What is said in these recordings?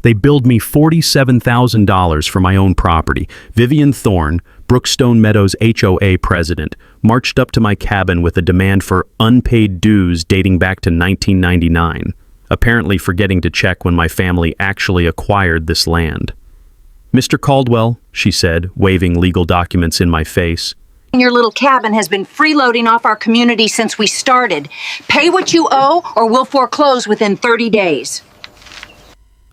They billed me $47,000 for my own property. Vivian Thorne, Brookstone Meadows HOA president, marched up to my cabin with a demand for unpaid dues dating back to 1999, apparently forgetting to check when my family actually acquired this land. "Mr. Caldwell," she said, waving legal documents in my face. "Your little cabin has been freeloading off our community since we started. Pay what you owe or we'll foreclose within 30 days.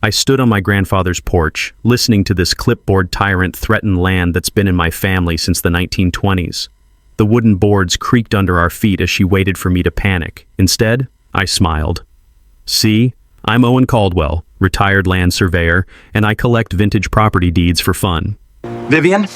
I stood on my grandfather's porch, listening to this clipboard tyrant threaten land that's been in my family since the 1920s. The wooden boards creaked under our feet as she waited for me to panic. Instead, I smiled. "See, I'm Owen Caldwell, retired land surveyor, and I collect vintage property deeds for fun." Vivian,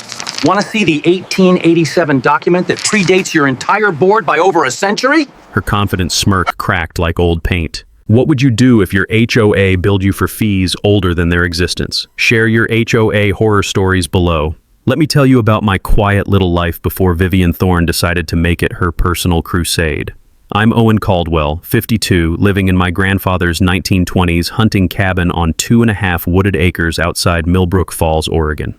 want to see the 1887 document that predates your entire board by over a century? Her confident smirk cracked like old paint. "What would you do if your HOA billed you for fees older than their existence? Share your HOA horror stories below. Let me tell you about my quiet little life before Vivian Thorne decided to make it her personal crusade. I'm Owen Caldwell, 52, living in my grandfather's 1920s hunting cabin on 2.5 wooded acres outside Millbrook Falls, Oregon.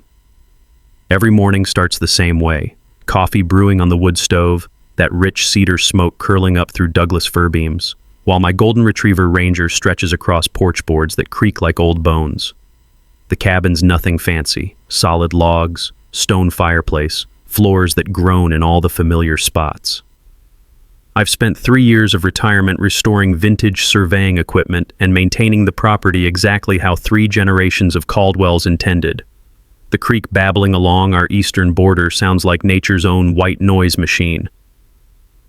Every morning starts the same way. Coffee brewing on the wood stove, that rich cedar smoke curling up through Douglas fir beams, while my golden retriever Ranger stretches across porch boards that creak like old bones. The cabin's nothing fancy. Solid logs, stone fireplace, floors that groan in all the familiar spots. I've spent 3 years of retirement restoring vintage surveying equipment and maintaining the property exactly how 3 generations of Caldwells intended. The creek babbling along our eastern border sounds like nature's own white noise machine.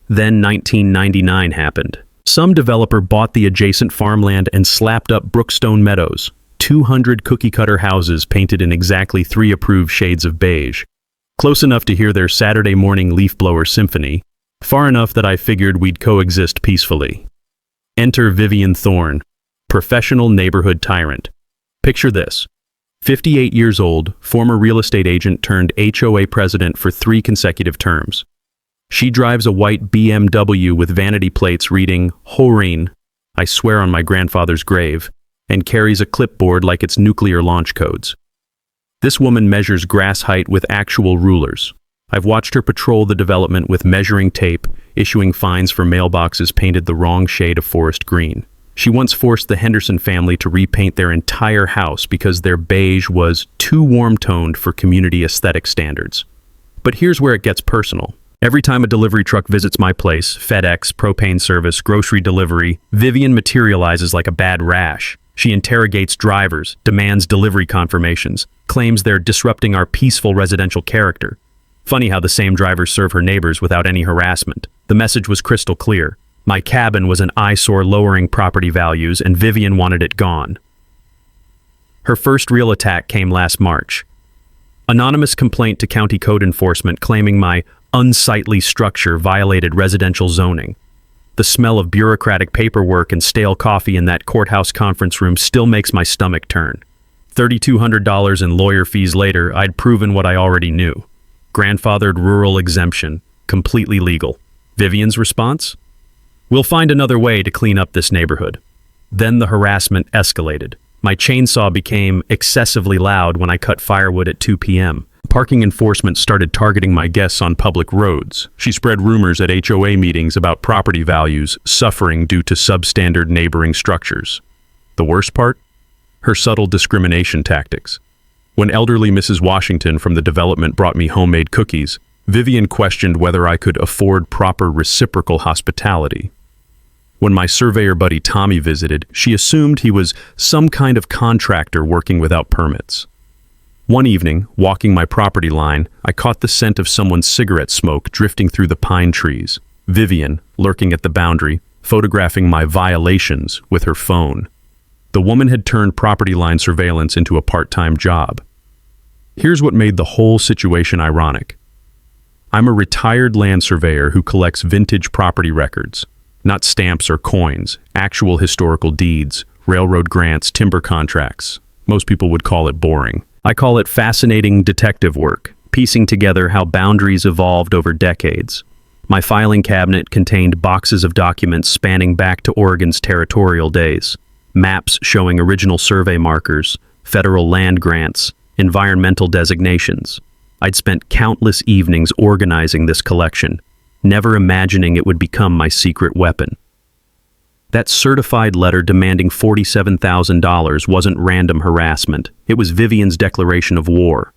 Then 1999 happened. Some developer bought the adjacent farmland and slapped up Brookstone Meadows, 200 cookie-cutter houses painted in exactly 3 approved shades of beige. Close enough to hear their Saturday morning leaf blower symphony, far enough that I figured we'd coexist peacefully. Enter Vivian Thorne, professional neighborhood tyrant. Picture this. 58 years old, former real estate agent turned HOA president for 3 consecutive terms. She drives a white BMW with vanity plates reading, "Horeen," I swear on my grandfather's grave, and carries a clipboard like it's nuclear launch codes. This woman measures grass height with actual rulers. I've watched her patrol the development with measuring tape, issuing fines for mailboxes painted the wrong shade of forest green. She once forced the Henderson family to repaint their entire house because their beige was too warm-toned for community aesthetic standards. But here's where it gets personal. Every time a delivery truck visits my place, FedEx, propane service, grocery delivery, Vivian materializes like a bad rash. She interrogates drivers, demands delivery confirmations, claims they're disrupting our peaceful residential character. Funny how the same drivers serve her neighbors without any harassment. The message was crystal clear. My cabin was an eyesore lowering property values, and Vivian wanted it gone. Her first real attack came last March. Anonymous complaint to county code enforcement claiming my unsightly structure violated residential zoning. The smell of bureaucratic paperwork and stale coffee in that courthouse conference room still makes my stomach turn. $3,200 in lawyer fees later, I'd proven what I already knew. Grandfathered rural exemption, completely legal. Vivian's response? "We'll find another way to clean up this neighborhood." Then the harassment escalated. My chainsaw became excessively loud when I cut firewood at 2 p.m. Parking enforcement started targeting my guests on public roads. She spread rumors at HOA meetings about property values suffering due to substandard neighboring structures. The worst part? Her subtle discrimination tactics. When elderly Mrs. Washington from the development brought me homemade cookies, Vivian questioned whether I could afford proper reciprocal hospitality. When my surveyor buddy Tommy visited, she assumed he was some kind of contractor working without permits. One evening, walking my property line, I caught the scent of someone's cigarette smoke drifting through the pine trees. Vivian, lurking at the boundary, photographing my violations with her phone. The woman had turned property line surveillance into a part-time job. Here's what made the whole situation ironic. I'm a retired land surveyor who collects vintage property records, not stamps or coins, actual historical deeds, railroad grants, timber contracts. Most people would call it boring. I call it fascinating detective work, piecing together how boundaries evolved over decades. My filing cabinet contained boxes of documents spanning back to Oregon's territorial days. maps showing original survey markers, federal land grants, environmental designations. I'd spent countless evenings organizing this collection, never imagining it would become my secret weapon. That certified letter demanding $47,000 wasn't random harassment. It was Vivian's declaration of war.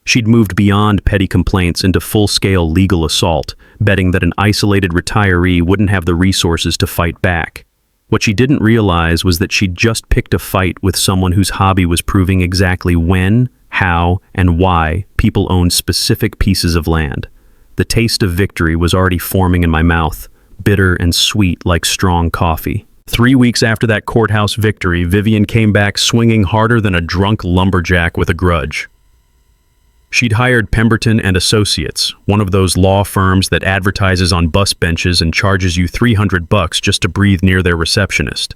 She'd moved beyond petty complaints into full-scale legal assault, betting that an isolated retiree wouldn't have the resources to fight back. What she didn't realize was that she'd just picked a fight with someone whose hobby was proving exactly when, how, and why people owned specific pieces of land. The taste of victory was already forming in my mouth, bitter and sweet like strong coffee. 3 weeks after that courthouse victory, Vivian came back swinging harder than a drunk lumberjack with a grudge. She'd hired Pemberton and Associates, one of those law firms that advertises on bus benches and charges you $300 just to breathe near their receptionist.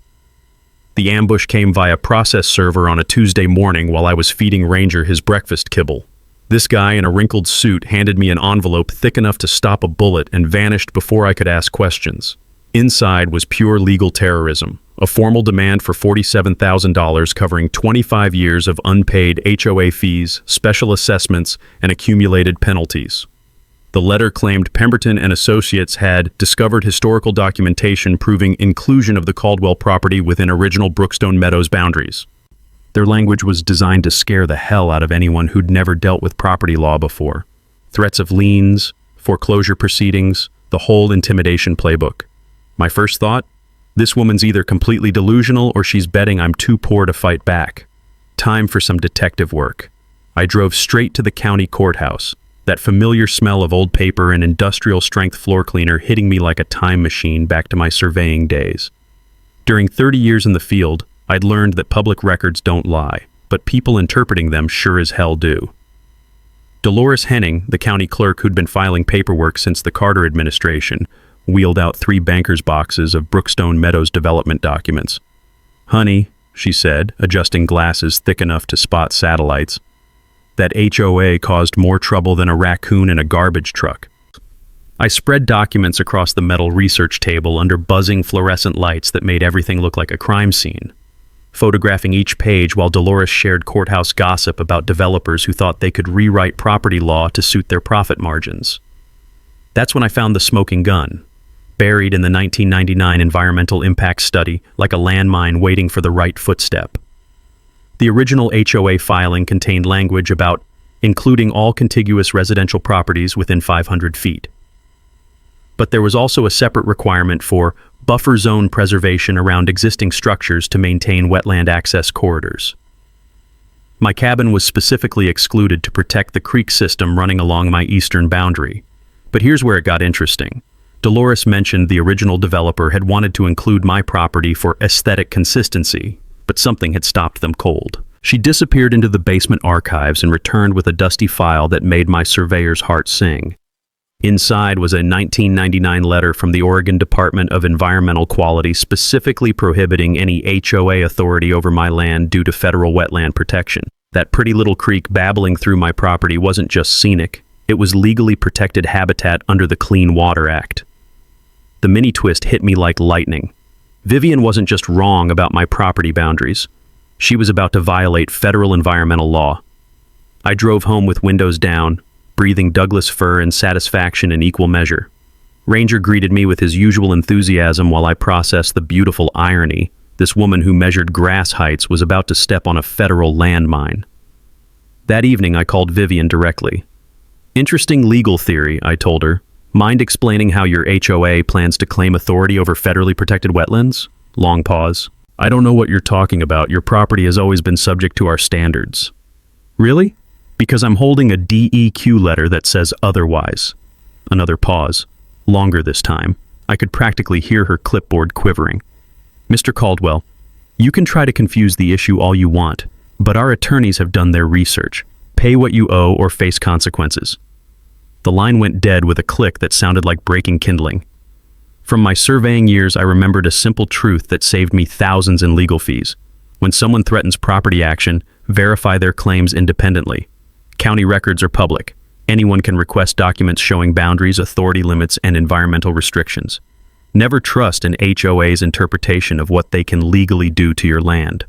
The ambush came via process server on a Tuesday morning while I was feeding Ranger his breakfast kibble. This guy in a wrinkled suit handed me an envelope thick enough to stop a bullet and vanished before I could ask questions. Inside was pure legal terrorism, a formal demand for $47,000 covering 25 years of unpaid HOA fees, special assessments, and accumulated penalties. The letter claimed Pemberton and Associates had discovered historical documentation proving inclusion of the Caldwell property within original Brookstone Meadows boundaries. Their language was designed to scare the hell out of anyone who'd never dealt with property law before. Threats of liens, foreclosure proceedings, the whole intimidation playbook. My first thought? This woman's either completely delusional or she's betting I'm too poor to fight back. Time for some detective work. I drove straight to the county courthouse, that familiar smell of old paper and industrial-strength floor cleaner hitting me like a time machine back to my surveying days. During 30 years in the field, I'd learned that public records don't lie, but people interpreting them sure as hell do. Dolores Henning, the county clerk who'd been filing paperwork since the Carter administration, wheeled out 3 banker's boxes of Brookstone Meadows development documents. "Honey," she said, adjusting glasses thick enough to spot satellites, "that HOA caused more trouble than a raccoon in a garbage truck." I spread documents across the metal research table under buzzing fluorescent lights that made everything look like a crime scene, photographing each page while Dolores shared courthouse gossip about developers who thought they could rewrite property law to suit their profit margins. That's when I found the smoking gun, buried in the 1999 environmental impact study like a landmine waiting for the right footstep. The original HOA filing contained language about including all contiguous residential properties within 500 feet. But there was also a separate requirement for buffer zone preservation around existing structures to maintain wetland access corridors. My cabin was specifically excluded to protect the creek system running along my eastern boundary. But here's where it got interesting. Dolores mentioned the original developer had wanted to include my property for aesthetic consistency, but something had stopped them cold. She disappeared into the basement archives and returned with a dusty file that made my surveyor's heart sing. Inside was a 1999 letter from the Oregon Department of Environmental Quality specifically prohibiting any HOA authority over my land due to federal wetland protection. That pretty little creek babbling through my property wasn't just scenic, it was legally protected habitat under the Clean Water Act. The mini twist hit me like lightning. Vivian wasn't just wrong about my property boundaries. She was about to violate federal environmental law. I drove home with windows down, breathing Douglas fir and satisfaction in equal measure. Ranger greeted me with his usual enthusiasm while I processed the beautiful irony. This woman who measured grass heights was about to step on a federal landmine. That evening, I called Vivian directly. "Interesting legal theory," I told her. "Mind explaining how your HOA plans to claim authority over federally protected wetlands?" Long pause. "I don't know what you're talking about. Your property has always been subject to our standards." "Really?" "Because I'm holding a DEQ letter that says otherwise." Another pause. Longer this time. I could practically hear her clipboard quivering. "Mr. Caldwell, you can try to confuse the issue all you want, but our attorneys have done their research. Pay what you owe or face consequences." The line went dead with a click that sounded like breaking kindling. From my surveying years, I remembered a simple truth that saved me thousands in legal fees. When someone threatens property action, verify their claims independently. County records are public. Anyone can request documents showing boundaries, authority limits, and environmental restrictions. Never trust an HOA's interpretation of what they can legally do to your land.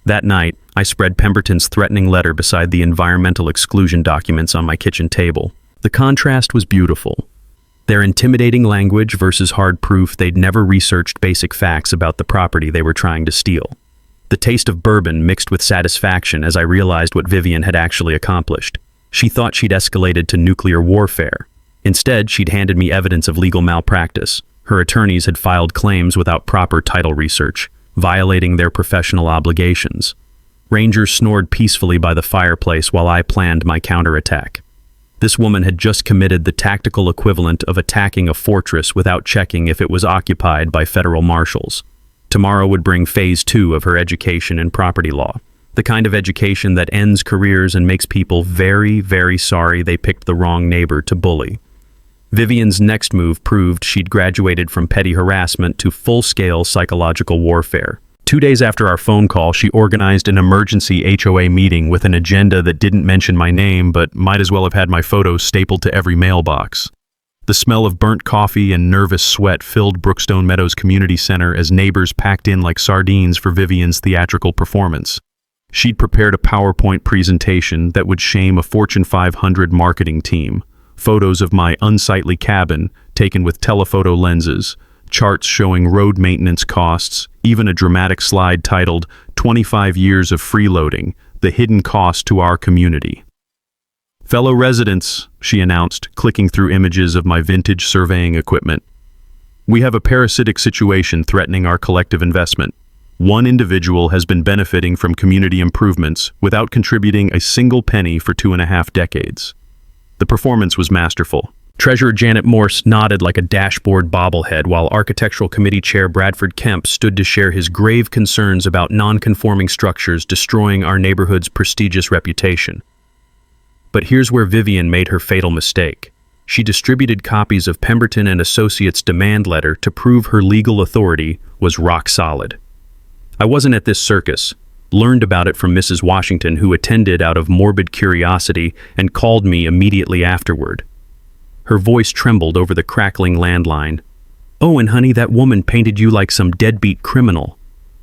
That night, I spread Pemberton's threatening letter beside the environmental exclusion documents on my kitchen table. The contrast was beautiful. Their intimidating language versus hard proof they'd never researched basic facts about the property they were trying to steal. The taste of bourbon mixed with satisfaction as I realized what Vivian had actually accomplished. She thought she'd escalated to nuclear warfare. Instead, she'd handed me evidence of legal malpractice. Her attorneys had filed claims without proper title research, violating their professional obligations. Rangers snored peacefully by the fireplace while I planned my counterattack. This woman had just committed the tactical equivalent of attacking a fortress without checking if it was occupied by federal marshals. Tomorrow would bring phase 2 of her education in property law, the kind of education that ends careers and makes people very, very sorry they picked the wrong neighbor to bully. Vivian's next move proved she'd graduated from petty harassment to full-scale psychological warfare. 2 days after our phone call, she organized an emergency HOA meeting with an agenda that didn't mention my name but might as well have had my photos stapled to every mailbox. The smell of burnt coffee and nervous sweat filled Brookstone Meadows Community Center as neighbors packed in like sardines for Vivian's theatrical performance. She'd prepared a PowerPoint presentation that would shame a Fortune 500 marketing team. Photos of my unsightly cabin, taken with telephoto lenses, charts showing road maintenance costs, even a dramatic slide titled 25 Years of Freeloading, the Hidden Cost to Our Community. "Fellow residents," she announced, clicking through images of my vintage surveying equipment. "We have a parasitic situation threatening our collective investment. One individual has been benefiting from community improvements without contributing a single penny for 2.5 decades. The performance was masterful. Treasurer Janet Morse nodded like a dashboard bobblehead while Architectural Committee Chair Bradford Kemp stood to share his grave concerns about non-conforming structures destroying our neighborhood's prestigious reputation. But here's where Vivian made her fatal mistake. She distributed copies of Pemberton and Associates' demand letter to prove her legal authority was rock solid. I wasn't at this circus. Learned about it from Mrs. Washington, who attended out of morbid curiosity and called me immediately afterward. Her voice trembled over the crackling landline. "Oh, and honey, that woman painted you like some deadbeat criminal.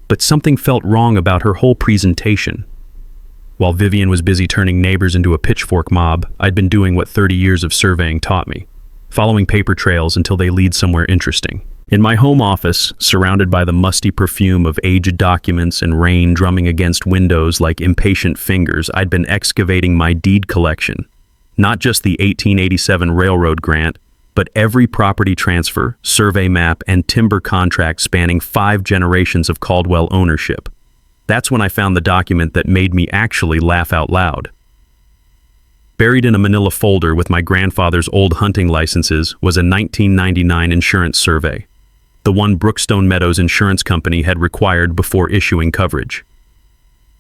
But something felt wrong about her whole presentation." While Vivian was busy turning neighbors into a pitchfork mob, I'd been doing what 30 years of surveying taught me, following paper trails until they lead somewhere interesting. In my home office, surrounded by the musty perfume of aged documents and rain drumming against windows like impatient fingers, I'd been excavating my deed collection. Not just the 1887 railroad grant, but every property transfer, survey map, and timber contract spanning 5 generations of Caldwell ownership. That's when I found the document that made me actually laugh out loud. Buried in a manila folder with my grandfather's old hunting licenses was a 1999 insurance survey, the one Brookstone Meadows Insurance Company had required before issuing coverage.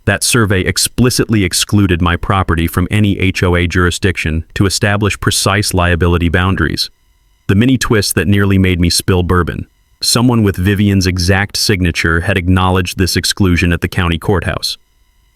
That survey explicitly excluded my property from any HOA jurisdiction to establish precise liability boundaries. The mini twist that nearly made me spill bourbon. Someone with Vivian's exact signature had acknowledged this exclusion at the county courthouse.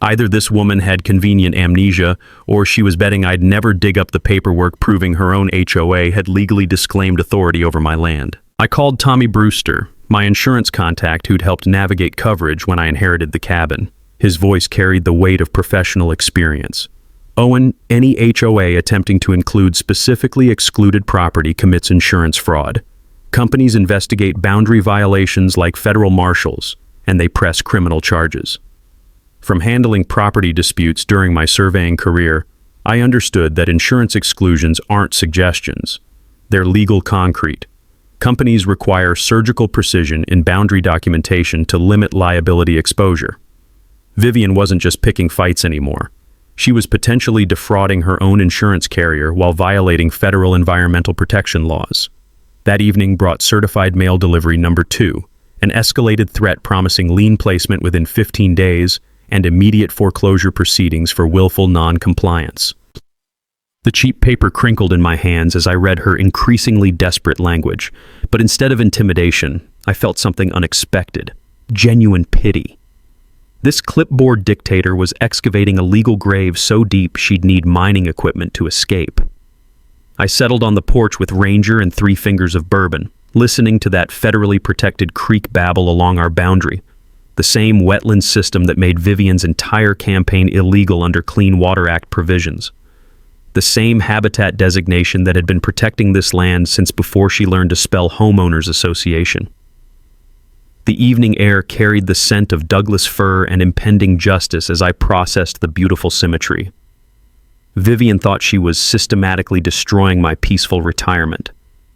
Either this woman had convenient amnesia, or she was betting I'd never dig up the paperwork proving her own HOA had legally disclaimed authority over my land. I called Tommy Brewster, my insurance contact who'd helped navigate coverage when I inherited the cabin. His voice carried the weight of professional experience. "Owen, any HOA attempting to include specifically excluded property commits insurance fraud. Companies investigate boundary violations like federal marshals, and they press criminal charges." From handling property disputes during my surveying career, I understood that insurance exclusions aren't suggestions. They're legal concrete. Companies require surgical precision in boundary documentation to limit liability exposure. Vivian wasn't just picking fights anymore. She was potentially defrauding her own insurance carrier while violating federal environmental protection laws. That evening brought certified mail delivery number 2, an escalated threat promising lien placement within 15 days and immediate foreclosure proceedings for willful non-compliance. The cheap paper crinkled in my hands as I read her increasingly desperate language, but instead of intimidation, I felt something unexpected, genuine pity. This clipboard dictator was excavating a legal grave so deep she'd need mining equipment to escape. I settled on the porch with Ranger and 3 fingers of bourbon, listening to that federally protected creek babble along our boundary, the same wetland system that made Vivian's entire campaign illegal under Clean Water Act provisions, the same habitat designation that had been protecting this land since before she learned to spell homeowners association. The evening air carried the scent of Douglas fir and impending justice as I processed the beautiful symmetry. Vivian thought she was systematically destroying my peaceful retirement.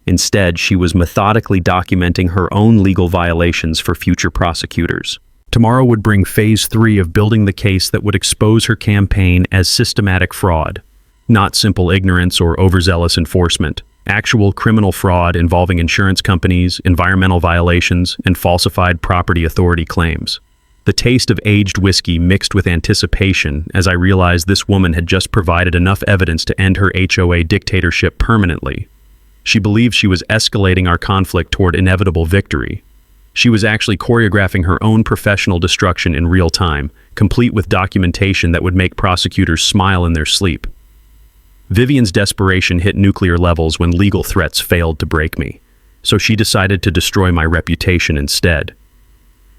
Instead, she was methodically documenting her own legal violations for future prosecutors. Tomorrow would bring phase 3 of building the case that would expose her campaign as systematic fraud. Not simple ignorance or overzealous enforcement. Actual criminal fraud involving insurance companies, environmental violations, and falsified property authority claims. The taste of aged whiskey mixed with anticipation as I realized this woman had just provided enough evidence to end her HOA dictatorship permanently. She believed she was escalating our conflict toward inevitable victory. She was actually choreographing her own professional destruction in real time, complete with documentation that would make prosecutors smile in their sleep. Vivian's desperation hit nuclear levels when legal threats failed to break me, so she decided to destroy my reputation instead.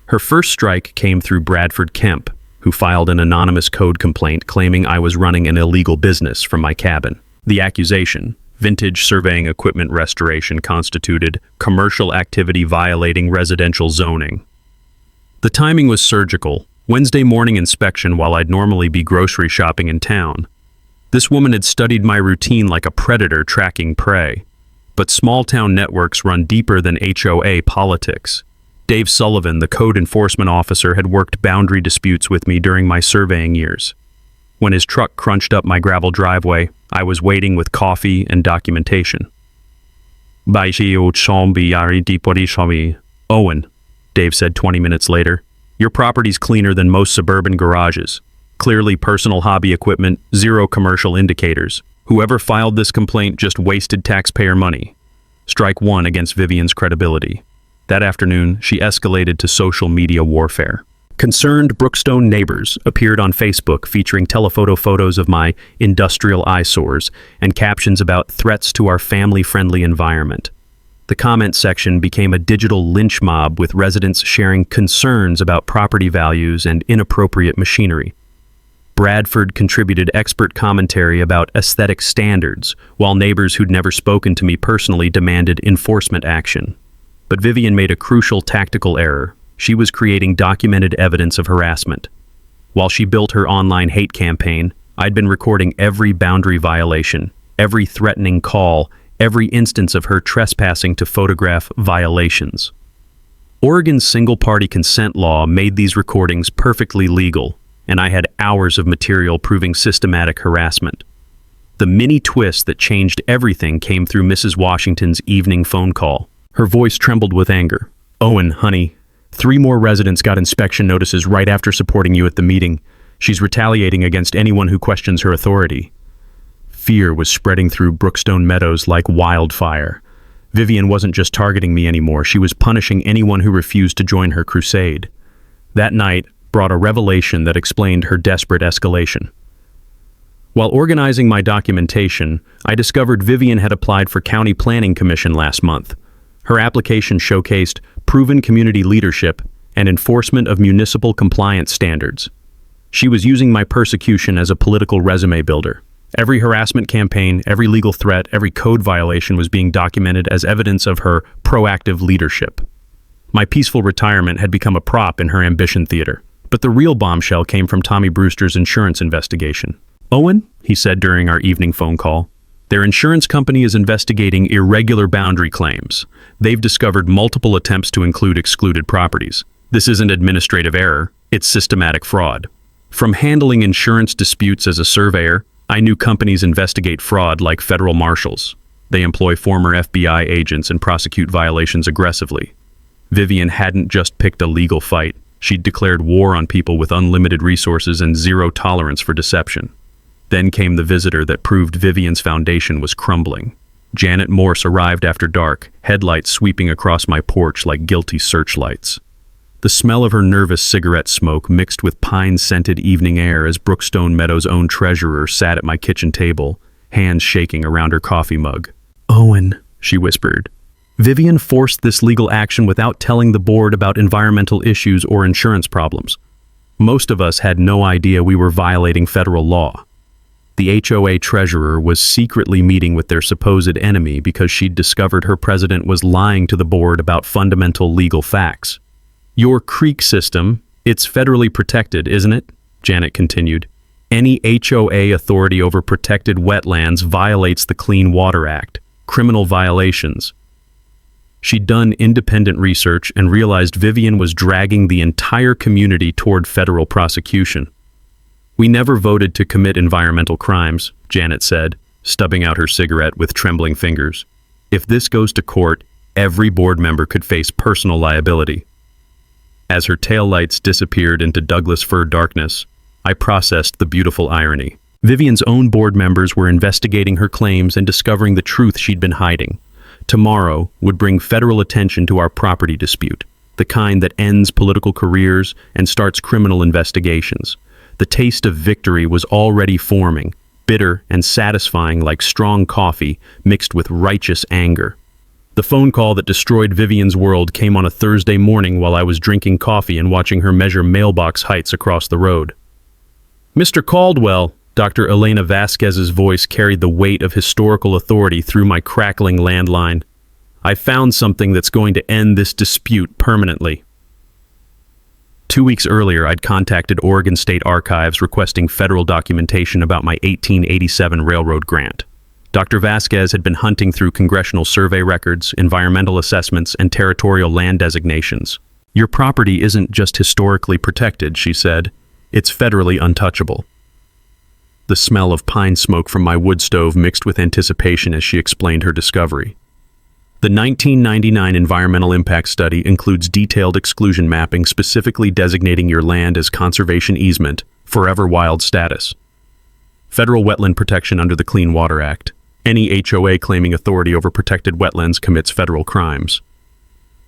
Her first strike came through Bradford Kemp, who filed an anonymous code complaint claiming I was running an illegal business from my cabin. The accusation, vintage surveying equipment restoration, constituted commercial activity violating residential zoning. The timing was surgical. Wednesday morning inspection while I'd normally be grocery shopping in town. This woman had studied my routine like a predator tracking prey. But small-town networks run deeper than HOA politics. Dave Sullivan, the code enforcement officer, had worked boundary disputes with me during my surveying years. When his truck crunched up my gravel driveway, I was waiting with coffee and documentation. Owen, Dave said 20 minutes later, your property's cleaner than most suburban garages. Clearly personal hobby equipment, zero commercial indicators. Whoever filed this complaint just wasted taxpayer money. Strike one against Vivian's credibility. That afternoon, she escalated to social media warfare. Concerned Brookstone neighbors appeared on Facebook featuring telephoto photos of my industrial eyesores and captions about threats to our family-friendly environment. The comment section became a digital lynch mob with residents sharing concerns about property values and inappropriate machinery. Bradford contributed expert commentary about aesthetic standards, while neighbors who'd never spoken to me personally demanded enforcement action. But Vivian made a crucial tactical error. She was creating documented evidence of harassment. While she built her online hate campaign, I'd been recording every boundary violation, every threatening call, every instance of her trespassing to photograph violations. Oregon's single-party consent law made these recordings perfectly legal, and I had hours of material proving systematic harassment. The mini twist that changed everything came through Mrs. Washington's evening phone call. Her voice trembled with anger. Owen, honey, 3 more residents got inspection notices right after supporting you at the meeting. She's retaliating against anyone who questions her authority. Fear was spreading through Brookstone Meadows like wildfire. Vivian wasn't just targeting me anymore, she was punishing anyone who refused to join her crusade. That night brought a revelation that explained her desperate escalation. While organizing my documentation, I discovered Vivian had applied for County Planning Commission last month. Her application showcased proven community leadership and enforcement of municipal compliance standards. She was using my persecution as a political resume builder. Every harassment campaign, every legal threat, every code violation was being documented as evidence of her proactive leadership. My peaceful retirement had become a prop in her ambition theater. But the real bombshell came from Tommy Brewster's insurance investigation. Owen, he said during our evening phone call, their insurance company is investigating irregular boundary claims. They've discovered multiple attempts to include excluded properties. This isn't administrative error, it's systematic fraud. From handling insurance disputes as a surveyor, I knew companies investigate fraud like federal marshals. They employ former FBI agents and prosecute violations aggressively. Vivian hadn't just picked a legal fight. She'd declared war on people with unlimited resources and zero tolerance for deception. Then came the visitor that proved Vivian's foundation was crumbling. Janet Morse arrived after dark, headlights sweeping across my porch like guilty searchlights. The smell of her nervous cigarette smoke mixed with pine-scented evening air as Brookstone Meadows' own treasurer sat at my kitchen table, hands shaking around her coffee mug. Owen, she whispered, Vivian forced this legal action without telling the board about environmental issues or insurance problems. Most of us had no idea we were violating federal law. The HOA treasurer was secretly meeting with their supposed enemy because she'd discovered her president was lying to the board about fundamental legal facts. Your creek system, it's federally protected, isn't it? Janet continued. Any HOA authority over protected wetlands violates the Clean Water Act, criminal violations. She'd done independent research and realized Vivian was dragging the entire community toward federal prosecution. We never voted to commit environmental crimes, Janet said, stubbing out her cigarette with trembling fingers. If this goes to court, every board member could face personal liability. As her taillights disappeared into Douglas fir darkness, I processed the beautiful irony. Vivian's own board members were investigating her claims and discovering the truth she'd been hiding. Tomorrow would bring federal attention to our property dispute, the kind that ends political careers and starts criminal investigations. The taste of victory was already forming, bitter and satisfying like strong coffee mixed with righteous anger. The phone call that destroyed Vivian's world came on a Thursday morning while I was drinking coffee and watching her measure mailbox heights across the road. Mr. Caldwell, Dr. Elena Vasquez's voice carried the weight of historical authority through my crackling landline. I found something that's going to end this dispute permanently. 2 weeks earlier, I'd contacted Oregon State Archives requesting federal documentation about my 1887 railroad grant. Dr. Vasquez had been hunting through congressional survey records, environmental assessments, and territorial land designations. Your property isn't just historically protected, she said. It's federally untouchable. The smell of pine smoke from my wood stove mixed with anticipation as she explained her discovery. The 1999 Environmental Impact Study includes detailed exclusion mapping specifically designating your land as conservation easement, forever wild status. Federal wetland protection under the Clean Water Act. Any HOA claiming authority over protected wetlands commits federal crimes.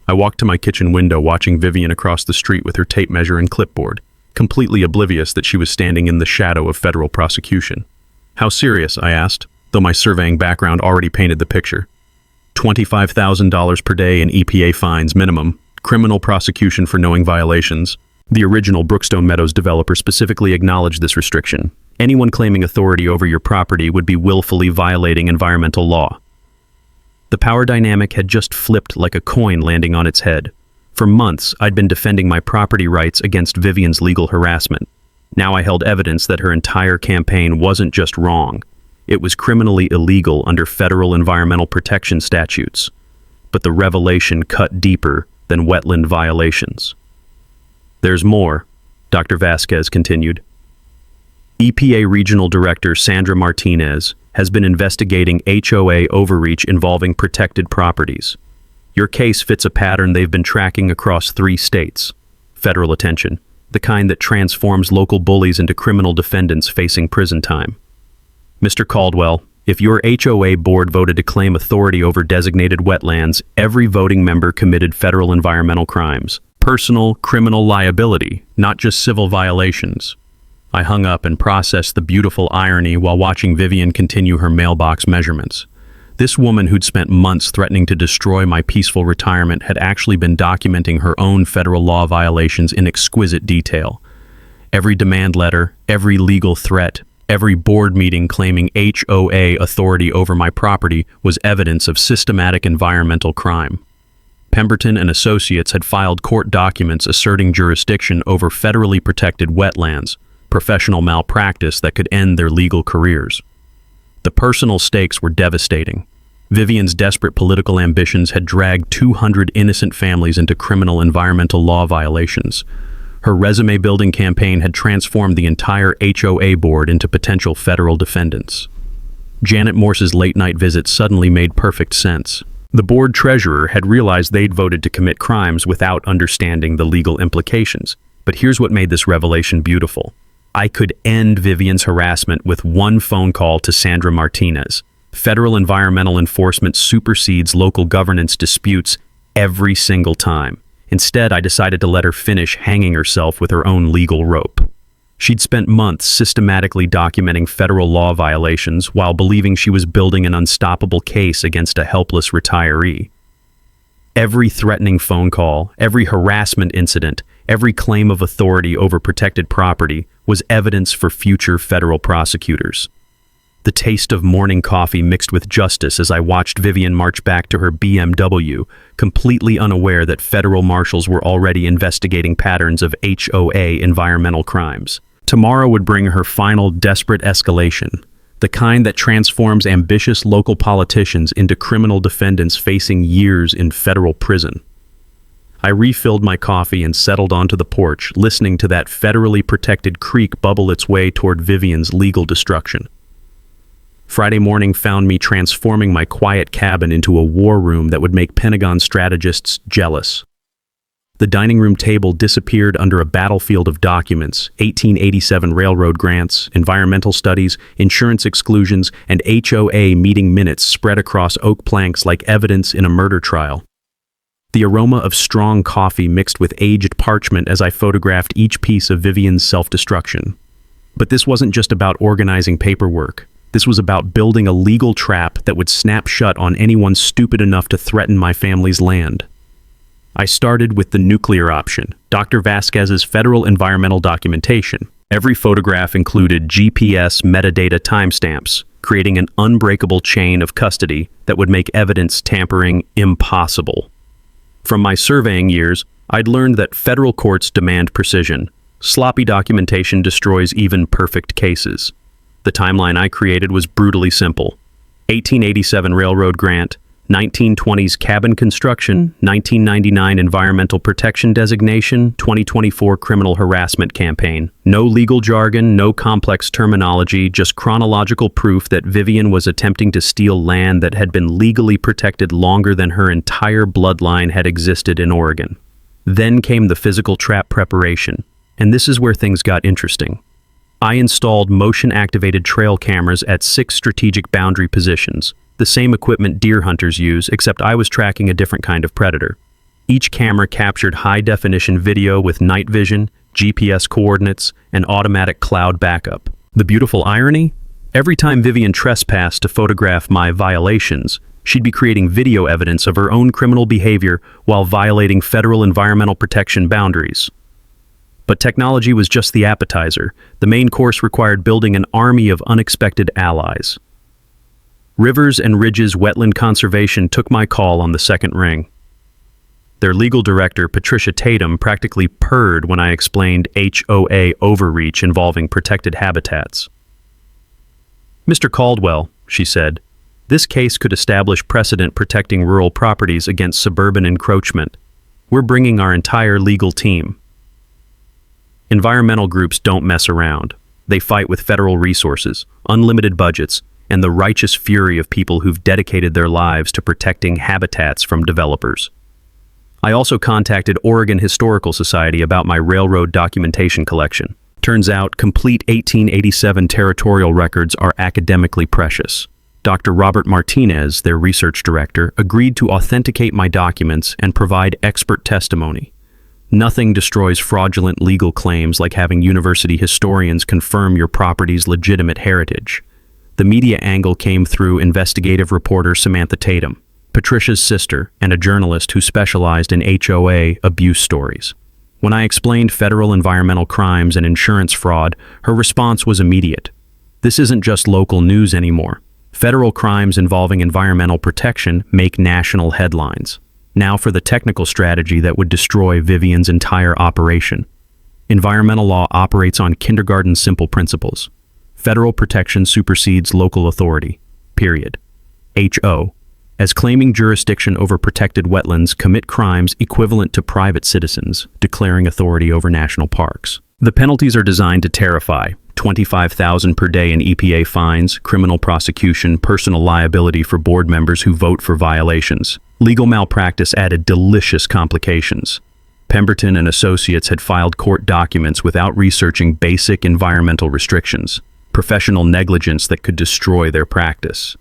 I walked to my kitchen window watching Vivian across the street with her tape measure and clipboard, completely oblivious that she was standing in the shadow of federal prosecution. How serious? I asked, though my surveying background already painted the picture. $25,000 per day in EPA fines minimum, criminal prosecution for knowing violations. The original Brookstone Meadows developer specifically acknowledged this restriction. Anyone claiming authority over your property would be willfully violating environmental law. The power dynamic had just flipped like a coin landing on its head. For months, I'd been defending my property rights against Vivian's legal harassment. Now I held evidence that her entire campaign wasn't just wrong. It was criminally illegal under federal environmental protection statutes. But the revelation cut deeper than wetland violations. There's more, Dr. Vasquez continued. EPA Regional Director Sandra Martinez has been investigating HOA overreach involving protected properties. Your case fits a pattern they've been tracking across 3 states. Federal attention, the kind that transforms local bullies into criminal defendants facing prison time. Mr. Caldwell, if your HOA board voted to claim authority over designated wetlands, every voting member committed federal environmental crimes. Personal, criminal liability, not just civil violations. I hung up and processed the beautiful irony while watching Vivian continue her mailbox measurements. This woman who'd spent months threatening to destroy my peaceful retirement had actually been documenting her own federal law violations in exquisite detail. Every demand letter, every legal threat, every board meeting claiming HOA authority over my property was evidence of systematic environmental crime. Pemberton and Associates had filed court documents asserting jurisdiction over federally protected wetlands, professional malpractice that could end their legal careers. The personal stakes were devastating. Vivian's desperate political ambitions had dragged 200 innocent families into criminal environmental law violations. Her resume-building campaign had transformed the entire HOA board into potential federal defendants. Janet Morse's late-night visit suddenly made perfect sense. The board treasurer had realized they'd voted to commit crimes without understanding the legal implications. But here's what made this revelation beautiful. I could end Vivian's harassment with one phone call to Sandra Martinez. Federal environmental enforcement supersedes local governance disputes every single time. Instead, I decided to let her finish hanging herself with her own legal rope. She'd spent months systematically documenting federal law violations while believing she was building an unstoppable case against a helpless retiree. Every threatening phone call, every harassment incident, every claim of authority over protected property was evidence for future federal prosecutors. The taste of morning coffee mixed with justice as I watched Vivian march back to her BMW, completely unaware that federal marshals were already investigating patterns of HOA environmental crimes. Tomorrow would bring her final desperate escalation, the kind that transforms ambitious local politicians into criminal defendants facing years in federal prison. I refilled my coffee and settled onto the porch, listening to that federally protected creek bubble its way toward Vivian's legal destruction. Friday morning found me transforming my quiet cabin into a war room that would make Pentagon strategists jealous. The dining room table disappeared under a battlefield of documents, 1887 railroad grants, environmental studies, insurance exclusions, and HOA meeting minutes spread across oak planks like evidence in a murder trial. The aroma of strong coffee mixed with aged parchment as I photographed each piece of Vivian's self-destruction. But this wasn't just about organizing paperwork. This was about building a legal trap that would snap shut on anyone stupid enough to threaten my family's land. I started with the nuclear option, Dr. Vasquez's federal environmental documentation. Every photograph included GPS metadata timestamps, creating an unbreakable chain of custody that would make evidence tampering impossible. From my surveying years, I'd learned that federal courts demand precision. Sloppy documentation destroys even perfect cases. The timeline I created was brutally simple. 1887 railroad grant, 1920s cabin construction, 1999 environmental protection designation, 2024 criminal harassment campaign. No legal jargon, no complex terminology, just chronological proof that Vivian was attempting to steal land that had been legally protected longer than her entire bloodline had existed in Oregon. Then came the physical trap preparation, and this is where things got interesting. I installed motion-activated trail cameras at 6 strategic boundary positions, the same equipment deer hunters use, except I was tracking a different kind of predator. Each camera captured high-definition video with night vision, GPS coordinates, and automatic cloud backup. The beautiful irony? Every time Vivian trespassed to photograph my violations, she'd be creating video evidence of her own criminal behavior while violating federal environmental protection boundaries. But technology was just the appetizer. The main course required building an army of unexpected allies. Rivers and Ridges Wetland Conservation took my call on the second ring. Their legal director, Patricia Tatum, practically purred when I explained HOA overreach involving protected habitats. "Mr. Caldwell," she said, "this case could establish precedent protecting rural properties against suburban encroachment. We're bringing our entire legal team." Environmental groups don't mess around. They fight with federal resources, unlimited budgets, and the righteous fury of people who've dedicated their lives to protecting habitats from developers. I also contacted Oregon Historical Society about my railroad documentation collection. Turns out, complete 1887 territorial records are academically precious. Dr. Robert Martinez, their research director, agreed to authenticate my documents and provide expert testimony. Nothing destroys fraudulent legal claims like having university historians confirm your property's legitimate heritage. The media angle came through investigative reporter Samantha Tatum, Patricia's sister and a journalist who specialized in HOA abuse stories. When I explained federal environmental crimes and insurance fraud, her response was immediate. This isn't just local news anymore. Federal crimes involving environmental protection make national headlines. Now for the technical strategy that would destroy Vivian's entire operation. Environmental law operates on kindergarten simple principles. Federal protection supersedes local authority. Period. HO. As claiming jurisdiction over protected wetlands commit crimes equivalent to private citizens, declaring authority over national parks. The penalties are designed to terrify. $25,000 per day in EPA fines, criminal prosecution, personal liability for board members who vote for violations. Legal malpractice added delicious complications. Pemberton and Associates had filed court documents without researching basic environmental restrictions, professional negligence that could destroy their practice.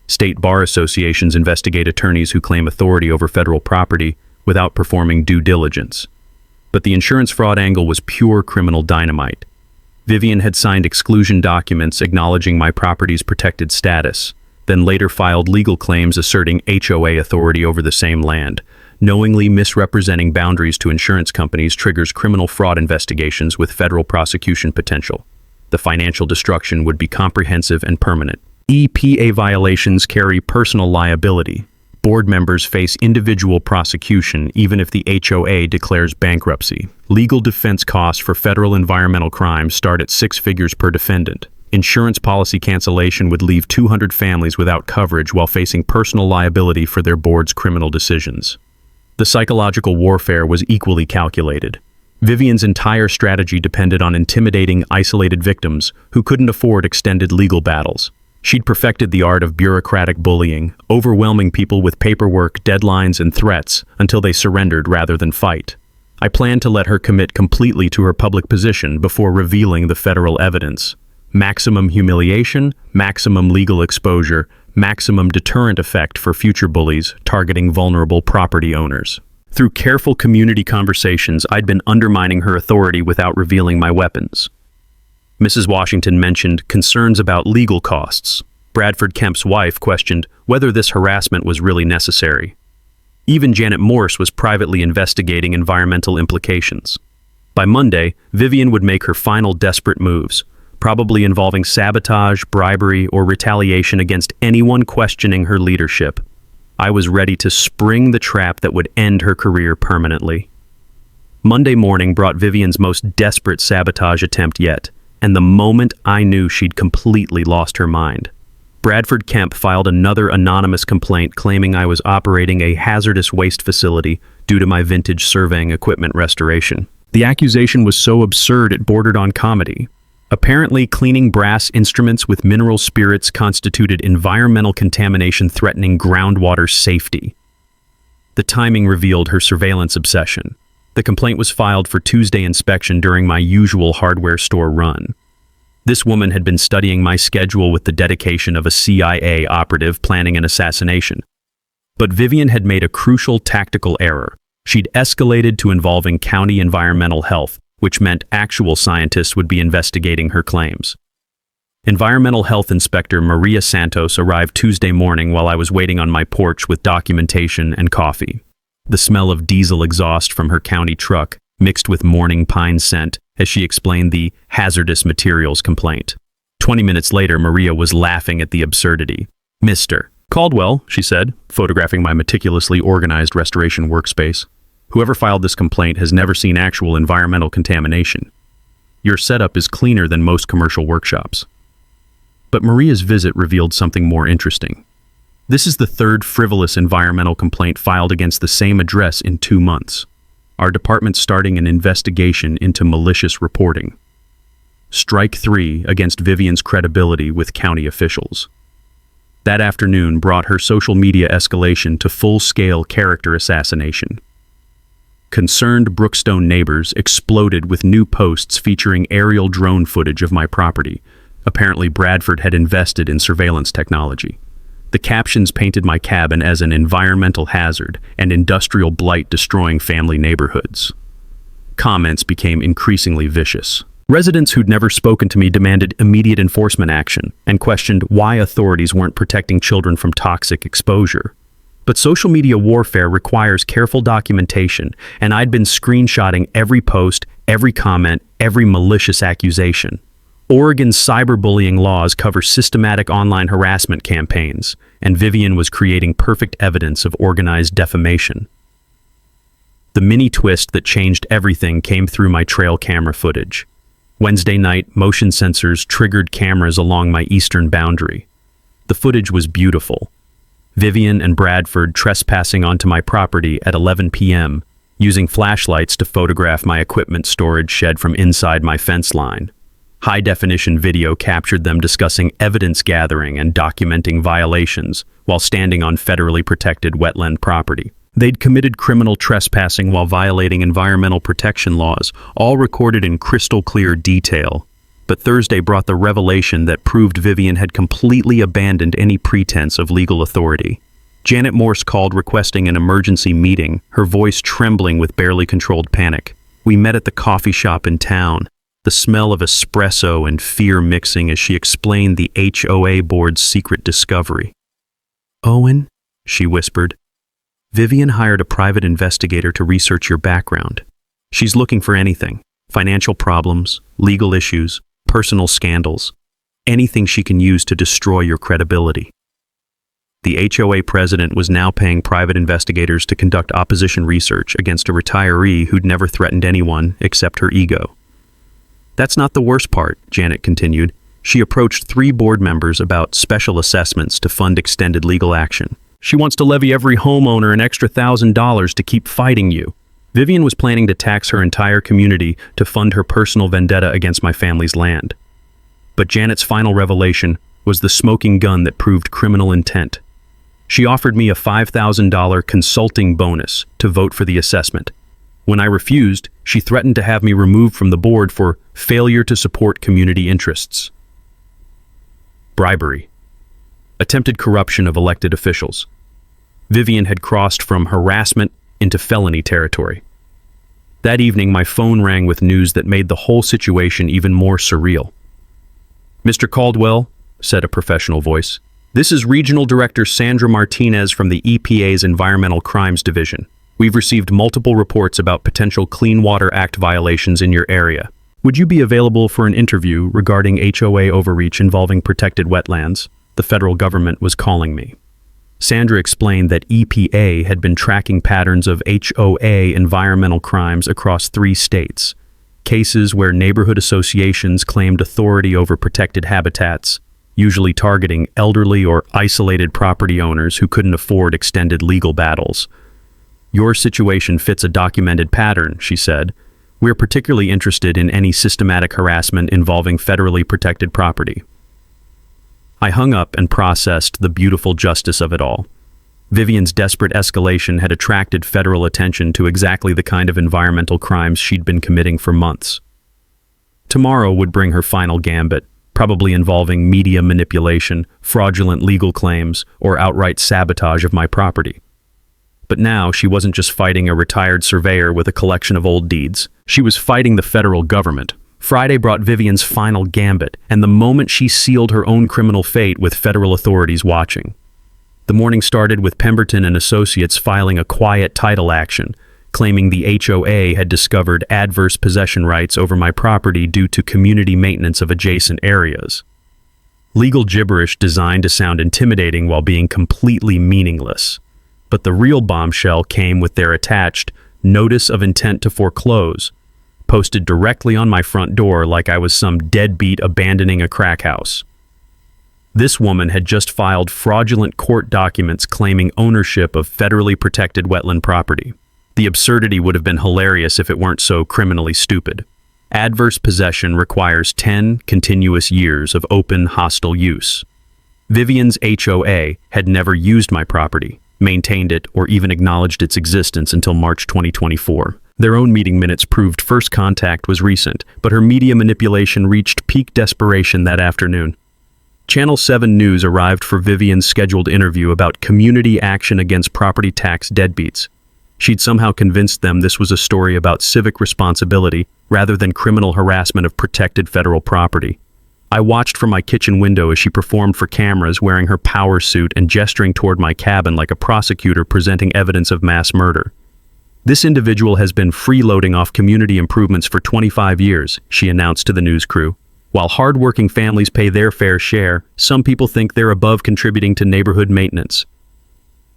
State bar associations investigate attorneys who claim authority over federal property without performing due diligence. But the insurance fraud angle was pure criminal dynamite. Vivian had signed exclusion documents acknowledging my property's protected status, then later filed legal claims asserting HOA authority over the same land, Knowingly misrepresenting boundaries to insurance companies triggers criminal fraud investigations with federal prosecution potential. The financial destruction would be comprehensive and permanent. EPA violations carry personal liability. Board members face individual prosecution even if the HOA declares bankruptcy. Legal defense costs for federal environmental crimes start at 6 figures per defendant. Insurance policy cancellation would leave 200 families without coverage while facing personal liability for their board's criminal decisions. The psychological warfare was equally calculated. Vivian's entire strategy depended on intimidating, isolated victims who couldn't afford extended legal battles. She'd perfected the art of bureaucratic bullying, overwhelming people with paperwork, deadlines, and threats until they surrendered rather than fight. I planned to let her commit completely to her public position before revealing the federal evidence. Maximum humiliation, maximum legal exposure, maximum deterrent effect for future bullies targeting vulnerable property owners. Through careful community conversations, I'd been undermining her authority without revealing my weapons. Mrs. Washington mentioned concerns about legal costs. Bradford Kemp's wife questioned whether this harassment was really necessary. Even Janet Morse was privately investigating environmental implications. By Monday, Vivian would make her final desperate moves, probably involving sabotage, bribery, or retaliation against anyone questioning her leadership. I was ready to spring the trap that would end her career permanently. Monday morning brought Vivian's most desperate sabotage attempt yet, and the moment I knew she'd completely lost her mind. Bradford Kemp filed another anonymous complaint claiming I was operating a hazardous waste facility due to my vintage surveying equipment restoration. The accusation was so absurd it bordered on comedy. Apparently, cleaning brass instruments with mineral spirits constituted environmental contamination threatening groundwater safety. The timing revealed her surveillance obsession. The complaint was filed for Tuesday inspection during my usual hardware store run. This woman had been studying my schedule with the dedication of a CIA operative planning an assassination. But Vivian had made a crucial tactical error. She'd escalated to involving county environmental health, which meant actual scientists would be investigating her claims. Environmental Health Inspector Maria Santos arrived Tuesday morning while I was waiting on my porch with documentation and coffee. The smell of diesel exhaust from her county truck mixed with morning pine scent as she explained the hazardous materials complaint. 20 minutes later, Maria was laughing at the absurdity. "Mr. Caldwell," she said, photographing my meticulously organized restoration workspace. "Whoever filed this complaint has never seen actual environmental contamination. Your setup is cleaner than most commercial workshops." But Maria's visit revealed something more interesting. This is the third frivolous environmental complaint filed against the same address in 2 months. Our department's starting an investigation into malicious reporting. Strike 3 against Vivian's credibility with county officials. That afternoon brought her social media escalation to full-scale character assassination. Concerned Brookstone neighbors exploded with new posts featuring aerial drone footage of my property. Apparently, Bradford had invested in surveillance technology. The captions painted my cabin as an environmental hazard and industrial blight destroying family neighborhoods. Comments became increasingly vicious. Residents who'd never spoken to me demanded immediate enforcement action and questioned why authorities weren't protecting children from toxic exposure. But social media warfare requires careful documentation, and I'd been screenshotting every post, every comment, every malicious accusation. Oregon's cyberbullying laws cover systematic online harassment campaigns, and Vivian was creating perfect evidence of organized defamation. The mini twist that changed everything came through my trail camera footage. Wednesday night, motion sensors triggered cameras along my eastern boundary. The footage was beautiful. Vivian and Bradford trespassing onto my property at 11 p.m., using flashlights to photograph my equipment storage shed from inside my fence line. High-definition video captured them discussing evidence gathering and documenting violations while standing on federally protected wetland property. They'd committed criminal trespassing while violating environmental protection laws, all recorded in crystal-clear detail. But Thursday brought the revelation that proved Vivian had completely abandoned any pretense of legal authority. Janet Morse called requesting an emergency meeting, her voice trembling with barely controlled panic. We met at the coffee shop in town, the smell of espresso and fear mixing as she explained the HOA board's secret discovery. "Owen," she whispered, Vivian hired a private investigator to research your background. She's looking for anything: financial problems, legal issues, personal scandals, anything she can use to destroy your credibility. The HOA president was now paying private investigators to conduct opposition research against a retiree who'd never threatened anyone except her ego. That's not the worst part, Janet continued. She approached 3 board members about special assessments to fund extended legal action. She wants to levy every homeowner an extra $1,000 to keep fighting you. Vivian was planning to tax her entire community to fund her personal vendetta against my family's land. But Janet's final revelation was the smoking gun that proved criminal intent. She offered me a $5,000 consulting bonus to vote for the assessment. When I refused, she threatened to have me removed from the board for failure to support community interests. Bribery. Attempted corruption of elected officials. Vivian had crossed from harassment into felony territory. That evening, my phone rang with news that made the whole situation even more surreal. "Mr. Caldwell," said a professional voice, "this is Regional Director Sandra Martinez from the EPA's Environmental Crimes Division. We've received multiple reports about potential Clean Water Act violations in your area. Would you be available for an interview regarding HOA overreach involving protected wetlands? The federal government was calling me." Sandra explained that EPA had been tracking patterns of HOA environmental crimes across 3 states, cases where neighborhood associations claimed authority over protected habitats, usually targeting elderly or isolated property owners who couldn't afford extended legal battles. "Your situation fits a documented pattern," she said. "We're particularly interested in any systematic harassment involving federally protected property." I hung up and processed the beautiful justice of it all. Vivian's desperate escalation had attracted federal attention to exactly the kind of environmental crimes she'd been committing for months. Tomorrow would bring her final gambit, probably involving media manipulation, fraudulent legal claims, or outright sabotage of my property. But now she wasn't just fighting a retired surveyor with a collection of old deeds. She was fighting the federal government. Friday brought Vivian's final gambit, and the moment she sealed her own criminal fate with federal authorities watching. The morning started with Pemberton and Associates filing a quiet title action, claiming the HOA had discovered adverse possession rights over my property due to community maintenance of adjacent areas. Legal gibberish designed to sound intimidating while being completely meaningless. But the real bombshell came with their attached notice of intent to foreclose, posted directly on my front door like I was some deadbeat abandoning a crack house. This woman had just filed fraudulent court documents claiming ownership of federally protected wetland property. The absurdity would have been hilarious if it weren't so criminally stupid. Adverse possession requires 10 continuous years of open, hostile use. Vivian's HOA had never used my property, maintained it, or even acknowledged its existence until March 2024. Their own meeting minutes proved first contact was recent, but her media manipulation reached peak desperation that afternoon. Channel 7 News arrived for Vivian's scheduled interview about community action against property tax deadbeats. She'd somehow convinced them this was a story about civic responsibility rather than criminal harassment of protected federal property. I watched from my kitchen window as she performed for cameras wearing her power suit and gesturing toward my cabin like a prosecutor presenting evidence of mass murder. "This individual has been freeloading off community improvements for 25 years, she announced to the news crew. While hard-working families pay their fair share, some people think they're above contributing to neighborhood maintenance."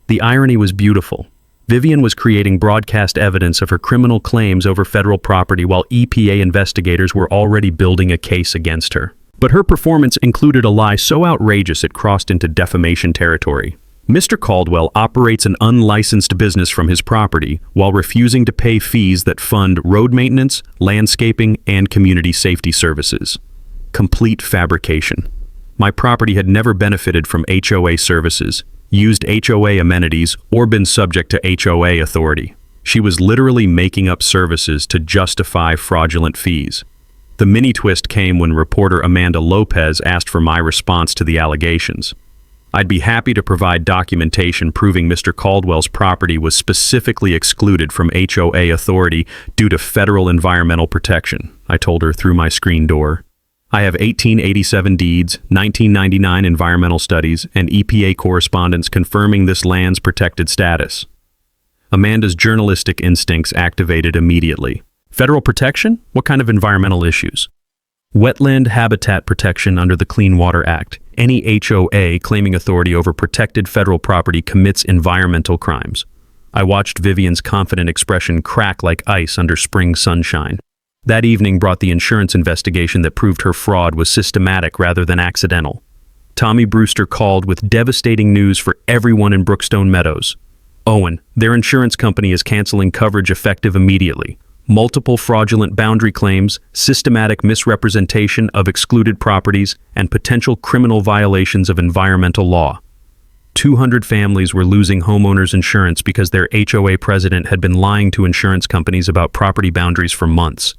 The irony was beautiful. Vivian was creating broadcast evidence of her criminal claims over federal property while EPA investigators were already building a case against her. But her performance included a lie so outrageous it crossed into defamation territory. Mr. Caldwell operates an unlicensed business from his property while refusing to pay fees that fund road maintenance, landscaping, and community safety services. Complete fabrication. My property had never benefited from HOA services, used HOA amenities, or been subject to HOA authority. She was literally making up services to justify fraudulent fees. The mini twist came when reporter Amanda Lopez asked for my response to the allegations. I'd be happy to provide documentation proving Mr. Caldwell's property was specifically excluded from HOA authority due to federal environmental protection, I told her through my screen door. I have 1887 deeds, 1999 environmental studies, and EPA correspondence confirming this land's protected status. Amanda's journalistic instincts activated immediately. Federal protection? What kind of environmental issues? Wetland habitat protection under the Clean Water Act. Any HOA claiming authority over protected federal property commits environmental crimes. I watched Vivian's confident expression crack like ice under spring sunshine. That evening brought the insurance investigation that proved her fraud was systematic rather than accidental. Tommy Brewster called with devastating news for everyone in Brookstone Meadows. Owen, their insurance company is canceling coverage effective immediately. Multiple fraudulent boundary claims, systematic misrepresentation of excluded properties, and potential criminal violations of environmental law. 200 families were losing homeowners insurance because their HOA president had been lying to insurance companies about property boundaries for months.